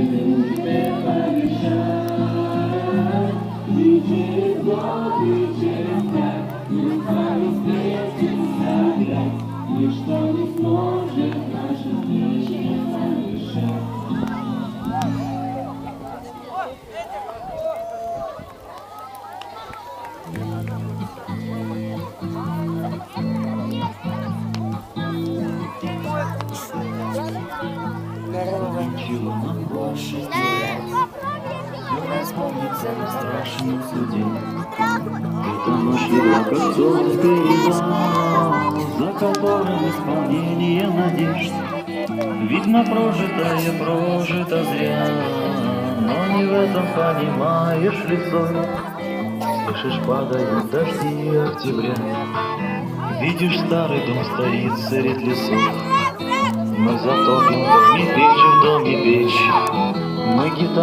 дружбе помешать. И через год, и через пять мы встретимся опять. Ничто не сможет нашим встречам помешать. Ничего нам больше терять, все исполнится на страшном суде. Эта ночь легла, как золотый ритуал, за которым исполнение надежд. Видно, прожитое прожито зря, но не в этом понимаешь лицо. Слышишь, падают дожди октября, видишь, старый дом стоит средь лесов. Мы затопим в доме печь, мы гитару.